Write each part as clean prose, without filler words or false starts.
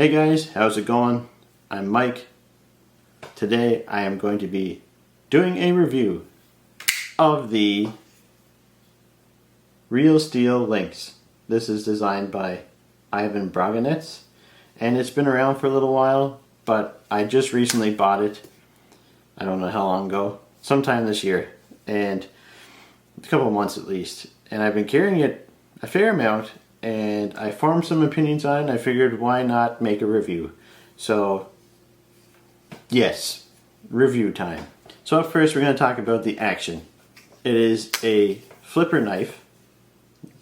Hey guys, how's it going? I'm Mike. Today I am going to be doing a review of the Real Steel Lynx. This is designed by Ivan Braganets, and it's been around for a little while, but I just recently bought it. I don't know how long ago, sometime this year, and a couple of months at least. And I've been carrying it a fair amount, and I formed some opinions on it, and I figured why not make a review. So yes, review time. So up first we're going to talk about the action. It is a flipper knife.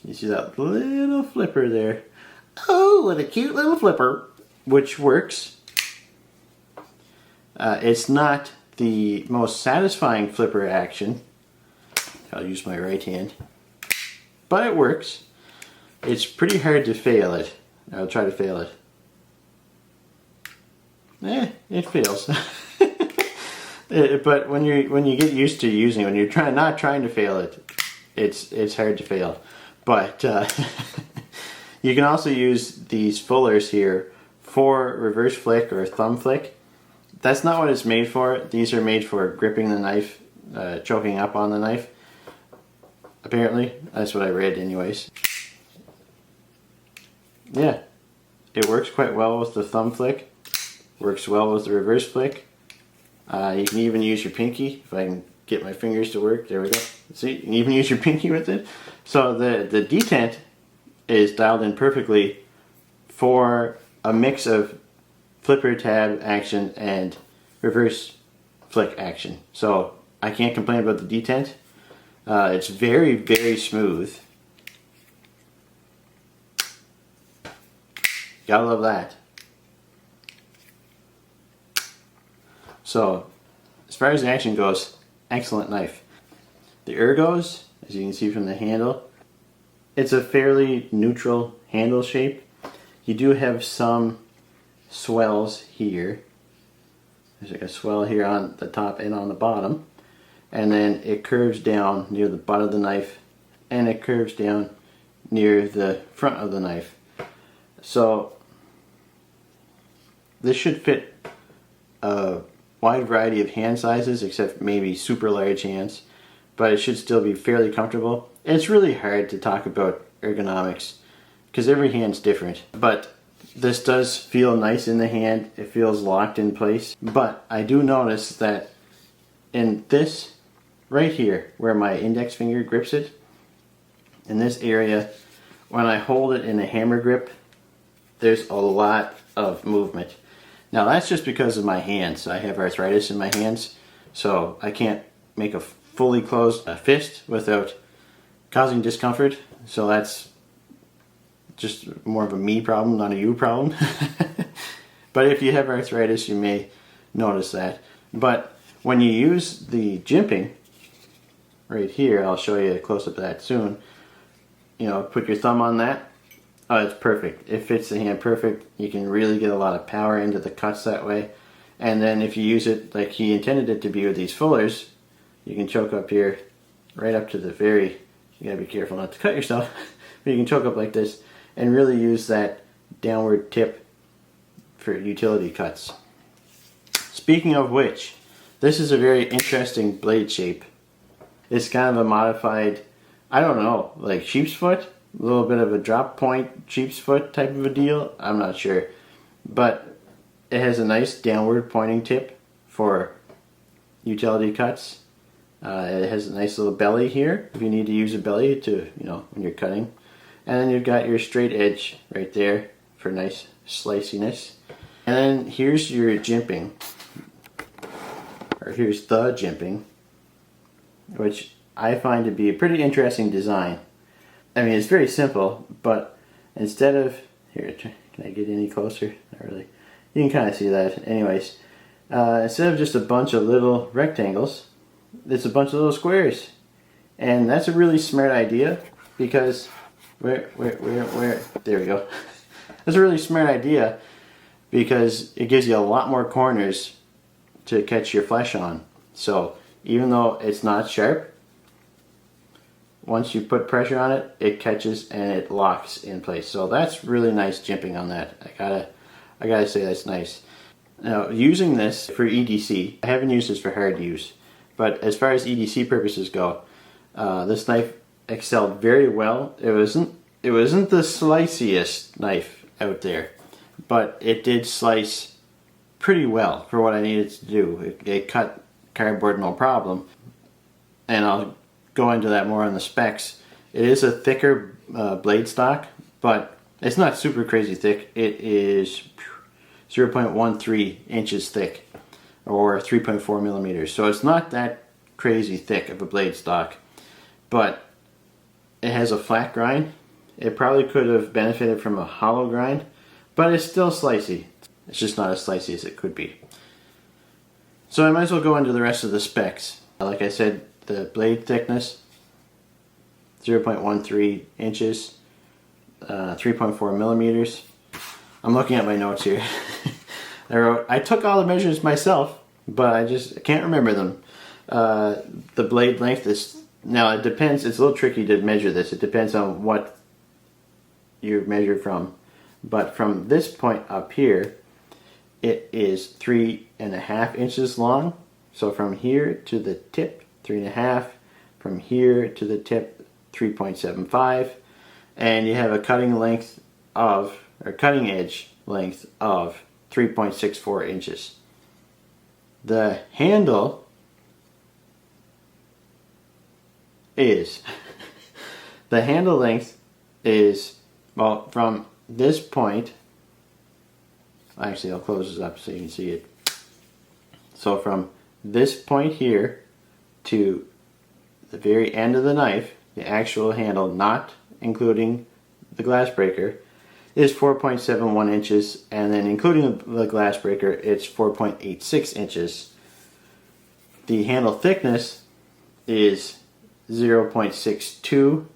You see that little flipper there? Oh, what a cute little flipper, which works. It's not the most satisfying flipper action. I'll use my right hand, but it works. It's pretty hard to fail it. I'll try to fail it. It fails. But when you get used to using it, when you're not trying to fail it, it's hard to fail. But you can also use these fullers here for reverse flick or thumb flick. That's not what it's made for. These are made for gripping the knife, choking up on the knife. Apparently, that's what I read anyways. Yeah, it works quite well with the thumb flick. Works well with the reverse flick. You can even use your pinky, if I can get my fingers to work. There we go. See, you can even use your pinky with it. So the detent is dialed in perfectly for a mix of flipper tab action and reverse flick action. So I can't complain about the detent. It's very, very smooth. Gotta love that. So, as far as the action goes, excellent knife. The ergos, as you can see from the handle, it's a fairly neutral handle shape. You do have some swells here. There's like a swell here on the top and on the bottom. And then it curves down near the butt of the knife, and it curves down near the front of the knife. So this should fit a wide variety of hand sizes, except maybe super large hands, but it should still be fairly comfortable. It's really hard to talk about ergonomics because every hand's different, but this does feel nice in the hand. It feels locked in place, but I do notice that in this right here, where my index finger grips it, in this area, when I hold it in a hammer grip, there's a lot of movement. Now that's just because of my hands. I have arthritis in my hands, so I can't make a fully closed fist without causing discomfort. So that's just more of a me problem, not a you problem. But if you have arthritis, you may notice that. But when you use the jimping, right here, I'll show you a close-up of that soon. You know, put your thumb on that. Oh, it's perfect. It fits the hand perfect. You can really get a lot of power into the cuts that way. And then if you use it like he intended it to be with these fullers, you can choke up here, right up to the very, you gotta be careful not to cut yourself, but you can choke up like this and really use that downward tip for utility cuts. Speaking of which, this is a very interesting blade shape. It's kind of a modified, I don't know, like sheep's foot? A little bit of a drop point sheep's foot type of a deal. I'm not sure. But it has a nice downward pointing tip for utility cuts. It has a nice little belly here if you need to use a belly to, you know, when you're cutting. And then you've got your straight edge right there for nice sliciness. And then here's your jimping. Or here's the jimping, which I find to be a pretty interesting design. I mean, it's very simple, but instead of, here, can I get any closer? Not really. You can kind of see that. Anyways, instead of just a bunch of little rectangles, it's a bunch of little squares. And that's a really smart idea because, where, there we go. That's a really smart idea because it gives you a lot more corners to catch your flesh on. So even though it's not sharp, once you put pressure on it, it catches and it locks in place. So that's really nice jimping on that. I gotta say that's nice. Now, using this for EDC, I haven't used this for hard use, but as far as EDC purposes go, this knife excelled very well. It wasn't the sliciest knife out there, but it did slice pretty well for what I needed to do. It cut cardboard no problem, and I'll go into that more on the specs. It is a thicker blade stock, but it's not super crazy thick. It is 0.13 inches thick, or 3.4 millimeters. So it's not that crazy thick of a blade stock, but it has a flat grind. It probably could have benefited from a hollow grind, but it's still slicey. It's just not as slicey as it could be. So I might as well go into the rest of the specs. Like I said, the blade thickness, 0.13 inches, 3.4 millimeters. I'm looking at my notes here. I took all the measurements myself, but I just can't remember them. The blade length is, now it depends, it's a little tricky to measure this. It depends on what you measure from. But from this point up here, it is 3.5 inches long. So from here to the tip, 3.5. From here to the tip, 3.75. And you have a cutting length of, or cutting edge length of 3.64 inches. The handle is, the handle length is, well, from this point, actually I'll close this up so you can see it. So from this point here to the very end of the knife, the actual handle, not including the glass breaker, is 4.71 inches, and then including the glass breaker, it's 4.86 inches. The handle thickness is 0.62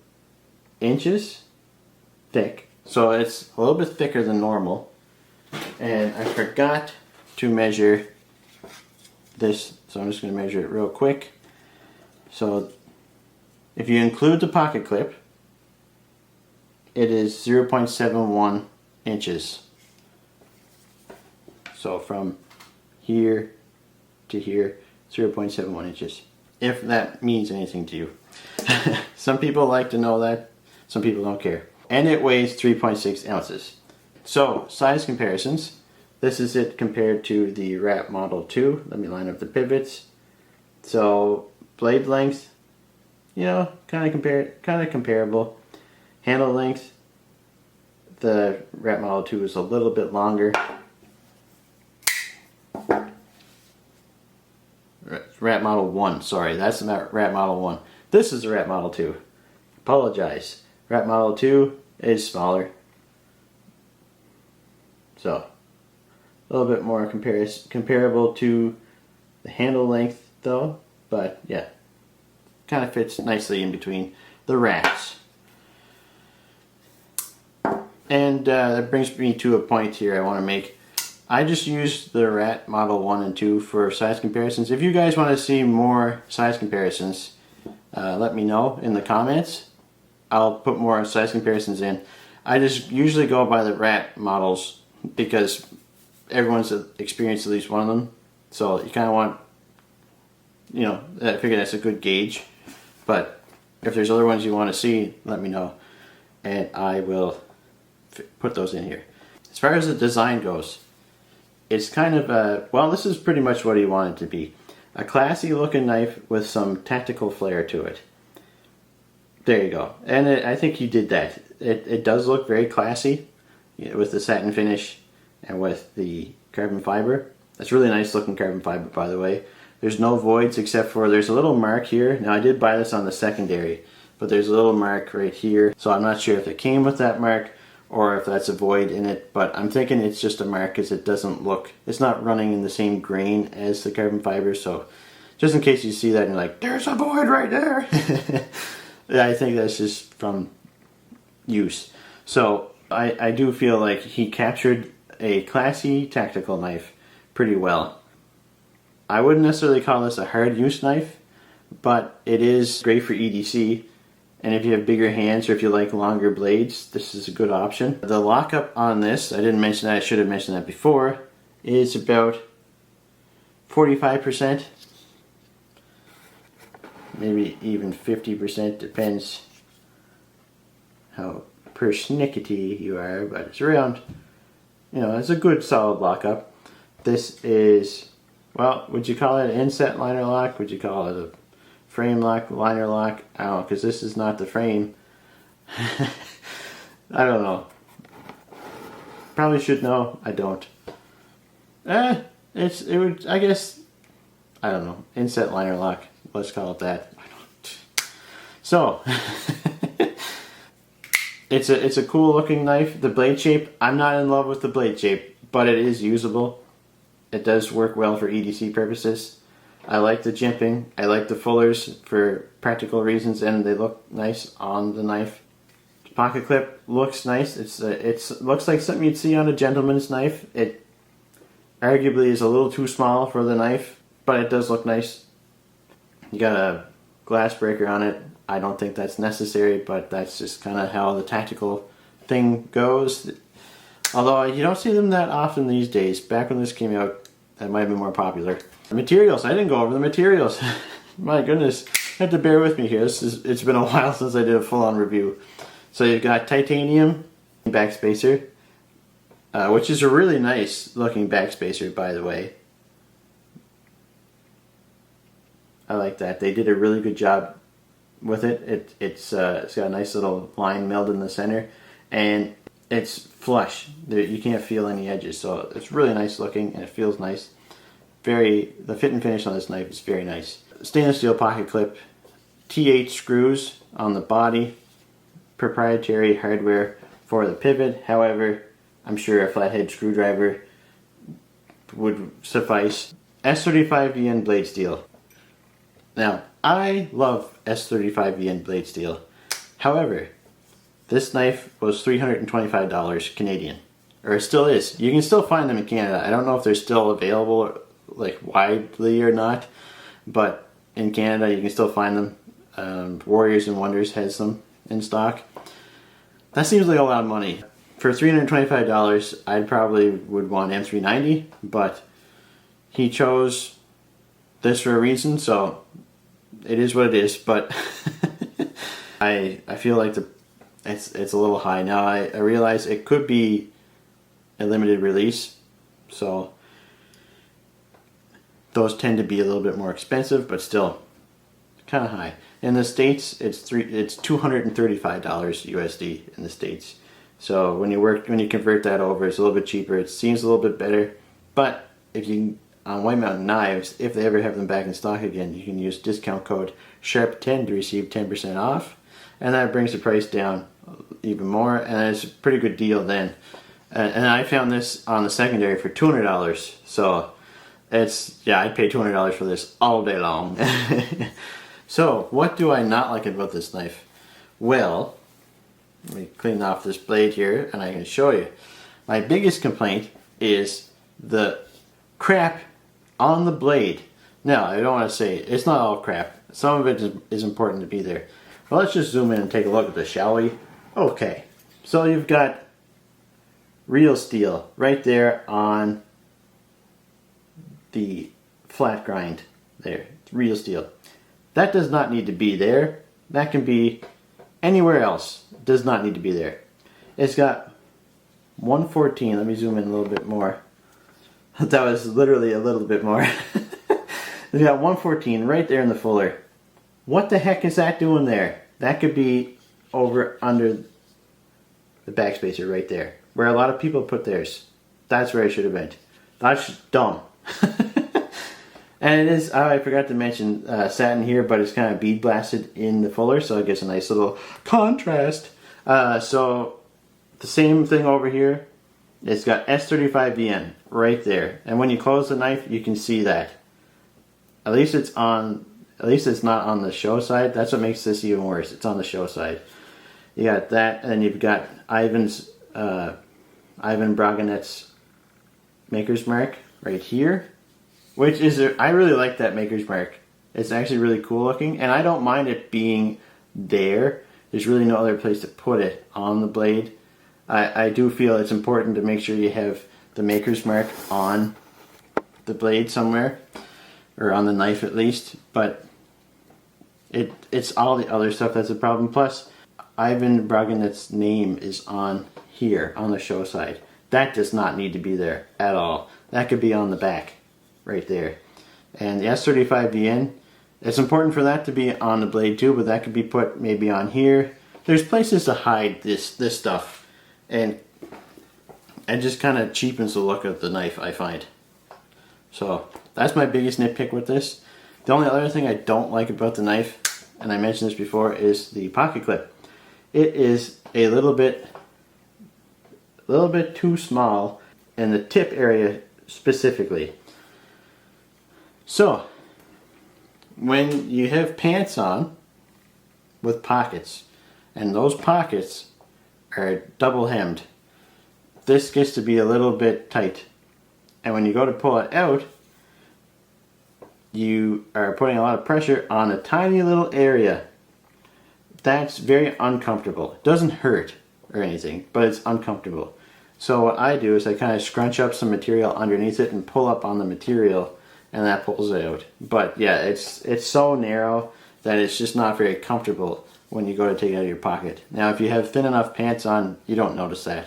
inches thick, so it's a little bit thicker than normal. And I forgot to measure this, so I'm just going to measure it real quick. So if you include the pocket clip, it is 0.71 inches. So from here to here, 0.71 inches. If that means anything to you. Some people like to know that, some people don't care. And it weighs 3.6 ounces. So, size comparisons. This is it compared to the Rat Model 2. Let me line up the pivots. So, blade length, you know, kind of comparable. Handle length, the Rat Model 2 is a little bit longer. Rat Model 1, sorry, that's the Rat Model 1. This is the Rat Model 2. Apologize. Rat Model 2 is smaller. So, a little bit more comparable to the handle length though, but yeah, kind of fits nicely in between the rats. And that brings me to a point here I want to make. I just used the Rat Model 1 and 2 for size comparisons. If you guys want to see more size comparisons, let me know in the comments. I'll put more size comparisons in. I just usually go by the Rat models because everyone's experienced at least one of them. So you kind of want, you know, I figure that's a good gauge. But if there's other ones you want to see, let me know. And I will put those in here. As far as the design goes, it's kind of a, well, this is pretty much what he wanted to be. A classy looking knife with some tactical flair to it. There you go. And I think he did that. It does look very classy, you know, with the satin finish and with the carbon fiber. That's really nice looking carbon fiber, by the way. There's no voids except for there's a little mark here. Now I did buy this on the secondary, but there's a little mark right here. So I'm not sure if it came with that mark or if that's a void in it, but I'm thinking it's just a mark because it doesn't look, it's not running in the same grain as the carbon fiber. So just in case you see that and you're like, there's a void right there. Yeah, I think that's just from use. So I do feel like he captured a classy tactical knife pretty well. I wouldn't necessarily call this a hard use knife, but it is great for EDC And if you have bigger hands or if you like longer blades, this is a good option. The lockup on this, I didn't mention that, I should have mentioned that before, is about 45%. Maybe even 50%, depends how persnickety you are, but it's around, you know, it's a good solid lockup. This is, well, would you call it an inset liner lock? Would you call it a frame lock, liner lock? I don't know, because this is not the frame. I don't know. Probably should know. I don't. I guess, I don't know. Inset liner lock. Let's call it that. I don't. So, it's a cool looking knife. The blade shape, I'm not in love with the blade shape, but it is usable. It does work well for EDC purposes. I like the jimping. I like the fullers for practical reasons, and they look nice on the knife. The pocket clip looks nice. It looks like something you'd see on a gentleman's knife. It arguably is a little too small for the knife, but it does look nice. You got a glass breaker on it. I don't think that's necessary, but that's just kind of how the tactical thing goes. Although you don't see them that often these days. Back when this came out, that might have been more popular. The materials, I didn't go over the materials. My goodness, you have to bear with me here. It's been a while since I did a full-on review. So you've got titanium backspacer, which is a really nice looking backspacer, by the way. I like that. They did a really good job with it. It's got a nice little line milled in the center, and it's flush. You can't feel any edges, so it's really nice looking and it feels nice. The fit and finish on this knife is very nice. Stainless steel pocket clip, T8 screws on the body, proprietary hardware for the pivot. However, I'm sure a flathead screwdriver would suffice. S35VN blade steel. Now, I love S35VN blade steel. However, this knife was $325 Canadian. Or it still is. You can still find them in Canada. I don't know if they're still available like widely or not, but in Canada you can still find them. Warriors and Wonders has them in stock. That seems like a lot of money. For $325, I probably would want M390, but he chose this for a reason, so it is what it is. But I feel like it's a little high. Now I realize it could be a limited release, so those tend to be a little bit more expensive, but still kind of high. In the States, it's $235 USD in the States. So when you convert that over, it's a little bit cheaper. It seems a little bit better. But if you on White Mountain Knives, if they ever have them back in stock again, you can use discount code SHARP10 to receive 10% off, and that brings the price down even more. And it's a pretty good deal then. And I found this on the secondary for $200. So I'd pay $200 for this all day long. So, what do I not like about this knife? Well, let me clean off this blade here and I can show you. My biggest complaint is the crap on the blade. Now, I don't want to say it's not all crap. Some of it is important to be there. Well, let's just zoom in and take a look at this, shall we? Okay, so you've got real steel right there on the flat grind there. It's real steel. That does not need to be there. That can be anywhere else. It does not need to be there. It's got 114. Let me zoom in a little bit more. That was literally a little bit more. It's got 114 right there in the fuller. What the heck is that doing there? That could be over under the backspacer right there, where a lot of people put theirs. That's where it should have been. That's dumb. And it is, I forgot to mention satin here, but it's kind of bead blasted in the fuller, so it gets a nice little contrast. So the same thing over here. It's got S35VN right there, and when you close the knife, you can see that. At least it's not on the show side. That's what makes this even worse. It's on the show side. You got that, and then you've got Ivan Braganet's maker's mark right here, which is I really like that maker's mark. It's actually really cool looking, and I don't mind it being there there's really no other place to put it on the blade. I do feel it's important to make sure you have the maker's mark on the blade somewhere, or on the knife at least, but it's all the other stuff that's a problem. Plus, Ivan Braganet's name is on here, on the show side. That does not need to be there at all. That could be on the back, right there. And the S35VN, it's important for that to be on the blade too, but that could be put maybe on here. There's places to hide this stuff. And it just kind of cheapens the look of the knife, I find. So that's my biggest nitpick with this. The only other thing I don't like about the knife, and I mentioned this before, is the pocket clip. It is a little bit too small in the tip area specifically. So when you have pants on with pockets, and those pockets are double hemmed, this gets to be a little bit tight, and when you go to pull it out, you are putting a lot of pressure on a tiny little area. That's very uncomfortable. It doesn't hurt or anything, but it's uncomfortable. So what I do is I kind of scrunch up some material underneath it and pull up on the material, and that pulls it out. But yeah, it's so narrow that it's just not very comfortable when you go to take it out of your pocket. Now if you have thin enough pants on, you don't notice that.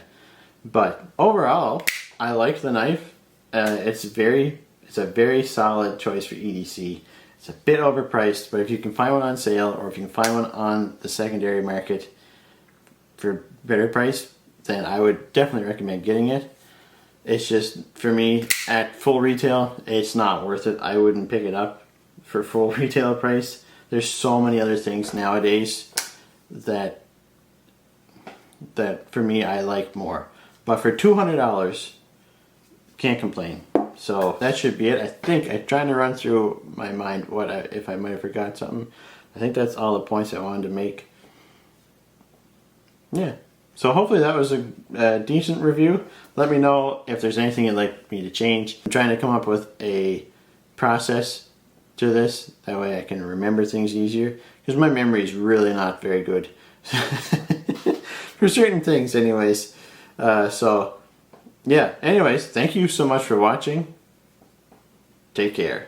But overall, I like the knife. It's a very solid choice for EDC. It's a bit overpriced, but if you can find one on sale, or if you can find one on the secondary market for better price, then I would definitely recommend getting it. It's just, for me, at full retail, it's not worth it. I wouldn't pick it up for full retail price. There's so many other things nowadays that for me I like more. But for $200, can't complain. So that should be it. I think I'm trying to run through my mind if I might have forgot something. I think that's all the points I wanted to make. Yeah. So hopefully that was a decent review. Let me know if there's anything you'd like me to change. I'm trying to come up with a process to this. That way I can remember things easier. Because my memory is really not very good. For certain things anyways. So yeah, anyways, thank you so much for watching. Take care.